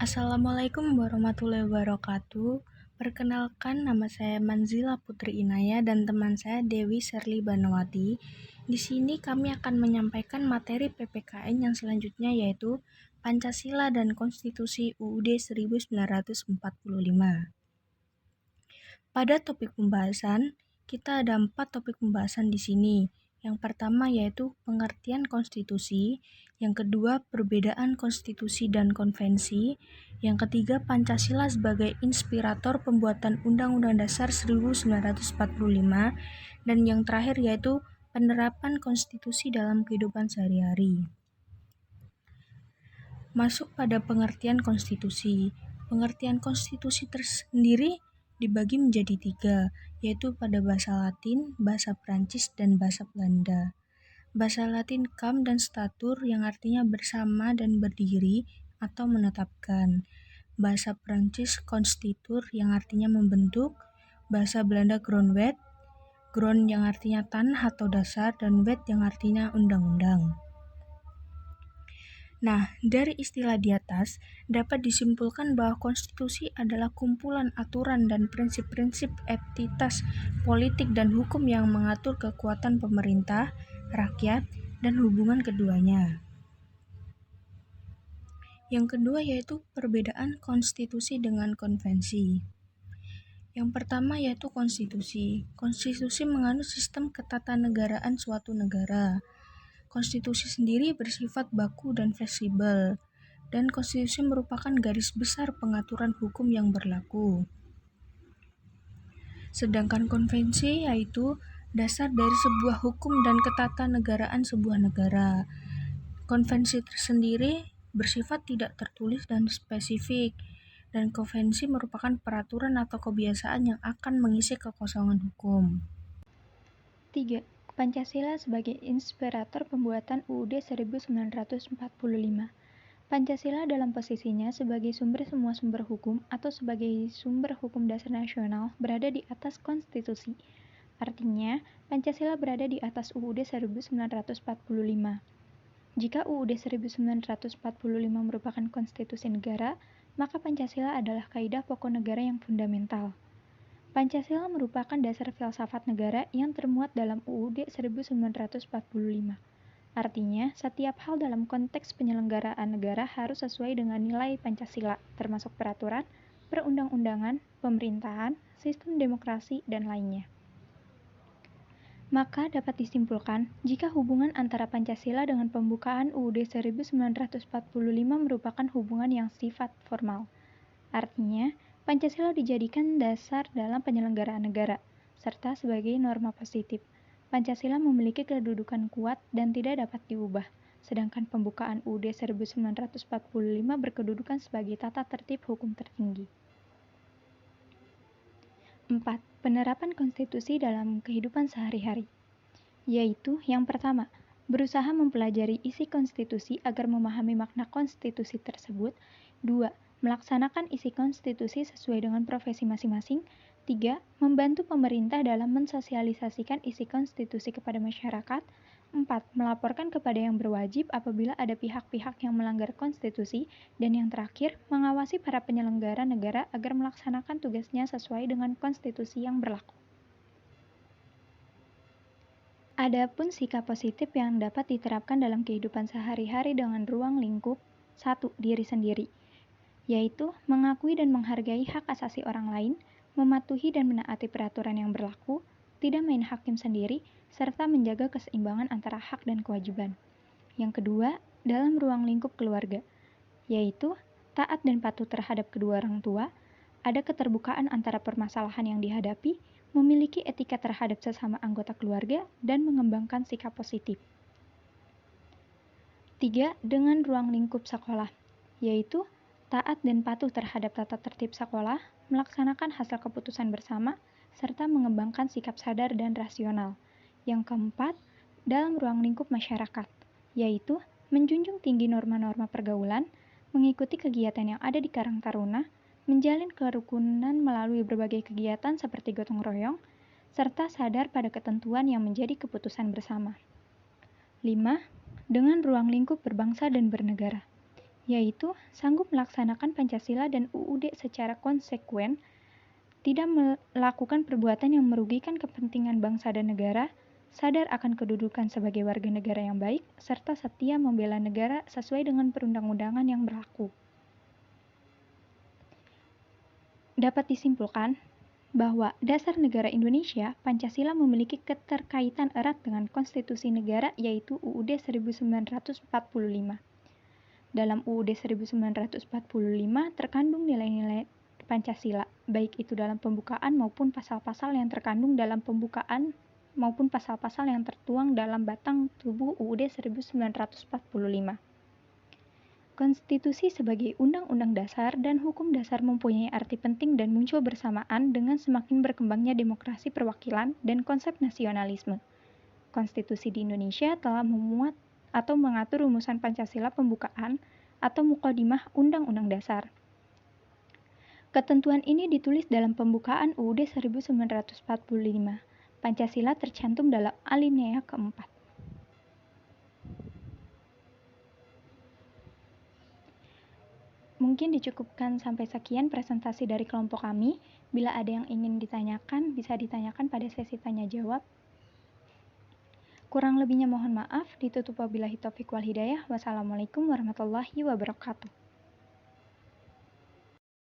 Assalamualaikum warahmatullahi wabarakatuh. Perkenalkan, nama saya Manzila Putri Inaya dan teman saya Dewi Serly Banawati. Di sini kami akan menyampaikan materi PPKN yang selanjutnya, yaitu Pancasila dan Konstitusi UUD 1945. Pada topik pembahasan, kita ada 4 topik pembahasan di sini. Yang pertama yaitu pengertian konstitusi, yang kedua perbedaan konstitusi dan konvensi, yang ketiga Pancasila sebagai inspirator pembuatan Undang-Undang Dasar 1945, dan yang terakhir yaitu penerapan konstitusi dalam kehidupan sehari-hari. Masuk pada pengertian konstitusi. Pengertian konstitusi tersendiri dibagi menjadi 3, yaitu pada bahasa Latin, bahasa Prancis, dan bahasa Belanda. Bahasa Latin kam dan statur yang artinya bersama dan berdiri atau menetapkan. Bahasa Prancis konstitur yang artinya membentuk. Bahasa Belanda grondwet, grond yang artinya tanah atau dasar, dan wet yang artinya undang-undang. Nah, dari istilah di atas, dapat disimpulkan bahwa konstitusi adalah kumpulan aturan dan prinsip-prinsip entitas politik dan hukum yang mengatur kekuatan pemerintah, rakyat, dan hubungan keduanya. Yang kedua yaitu perbedaan konstitusi dengan konvensi. Yang pertama yaitu konstitusi. Konstitusi menganut sistem ketatanegaraan suatu negara. Konstitusi sendiri bersifat baku dan fleksibel, dan konstitusi merupakan garis besar pengaturan hukum yang berlaku. Sedangkan konvensi yaitu dasar dari sebuah hukum dan ketatanegaraan sebuah negara. Konvensi tersendiri bersifat tidak tertulis dan spesifik, dan konvensi merupakan peraturan atau kebiasaan yang akan mengisi kekosongan hukum. 3. Pancasila sebagai inspirator pembuatan UUD 1945. Pancasila dalam posisinya sebagai sumber semua sumber hukum atau sebagai sumber hukum dasar nasional berada di atas konstitusi. Artinya, Pancasila berada di atas UUD 1945. Jika UUD 1945 merupakan konstitusi negara, maka Pancasila adalah kaidah pokok negara yang fundamental. Pancasila merupakan dasar filsafat negara yang termuat dalam UUD 1945. Artinya, setiap hal dalam konteks penyelenggaraan negara harus sesuai dengan nilai Pancasila, termasuk peraturan, perundang-undangan, pemerintahan, sistem demokrasi, dan lainnya. Maka dapat disimpulkan, jika hubungan antara Pancasila dengan pembukaan UUD 1945 merupakan hubungan yang sifat formal. Artinya, Pancasila dijadikan dasar dalam penyelenggaraan negara, serta sebagai norma positif. Pancasila memiliki kedudukan kuat dan tidak dapat diubah, sedangkan pembukaan UUD 1945 berkedudukan sebagai tata tertib hukum tertinggi. 4. Penerapan konstitusi dalam kehidupan sehari-hari, yaitu yang pertama, berusaha mempelajari isi konstitusi agar memahami makna konstitusi tersebut. 2. Melaksanakan isi konstitusi sesuai dengan profesi masing-masing. 3. Membantu pemerintah dalam mensosialisasikan isi konstitusi kepada masyarakat. 4. Melaporkan kepada yang berwajib apabila ada pihak-pihak yang melanggar konstitusi. Dan yang terakhir, mengawasi para penyelenggara negara agar melaksanakan tugasnya sesuai dengan konstitusi yang berlaku. Adapun sikap positif yang dapat diterapkan dalam kehidupan sehari-hari dengan ruang lingkup 1. Diri sendiri, yaitu mengakui dan menghargai hak asasi orang lain, mematuhi dan menaati peraturan yang berlaku, tidak main hakim sendiri, serta menjaga keseimbangan antara hak dan kewajiban. Yang kedua, dalam ruang lingkup keluarga, yaitu taat dan patuh terhadap kedua orang tua, ada keterbukaan antara permasalahan yang dihadapi, memiliki etika terhadap sesama anggota keluarga, dan mengembangkan sikap positif. 3. Dengan ruang lingkup sekolah, yaitu taat dan patuh terhadap tata tertib sekolah, melaksanakan hasil keputusan bersama, serta mengembangkan sikap sadar dan rasional. Yang keempat, dalam ruang lingkup masyarakat, yaitu menjunjung tinggi norma-norma pergaulan, mengikuti kegiatan yang ada di Karang Taruna, menjalin kerukunan melalui berbagai kegiatan seperti gotong royong, serta sadar pada ketentuan yang menjadi keputusan bersama. 5. Dengan ruang lingkup berbangsa dan bernegara, yaitu sanggup melaksanakan Pancasila dan UUD secara konsekuen, tidak melakukan perbuatan yang merugikan kepentingan bangsa dan negara, sadar akan kedudukan sebagai warga negara yang baik, serta setia membela negara sesuai dengan perundang-undangan yang berlaku. Dapat disimpulkan bahwa dasar negara Indonesia, Pancasila memiliki keterkaitan erat dengan konstitusi negara yaitu UUD 1945. Dalam UUD 1945 terkandung nilai-nilai Pancasila, baik itu dalam pembukaan maupun pasal-pasal yang terkandung dalam pembukaan maupun pasal-pasal yang tertuang dalam batang tubuh UUD 1945. Konstitusi sebagai undang-undang dasar dan hukum dasar mempunyai arti penting dan muncul bersamaan dengan semakin berkembangnya demokrasi perwakilan dan konsep nasionalisme. Konstitusi di Indonesia telah memuat atau mengatur rumusan Pancasila pembukaan atau mukadimah Undang-Undang Dasar. Ketentuan ini ditulis dalam pembukaan UUD 1945. Pancasila tercantum dalam alinea keempat. Mungkin dicukupkan sampai sekian presentasi dari kelompok kami. Bila ada yang ingin ditanyakan, bisa ditanyakan pada sesi tanya jawab. Kurang lebihnya mohon maaf. Ditutup wabillahi taufiq wal hidayah. Wassalamualaikum warahmatullahi wabarakatuh.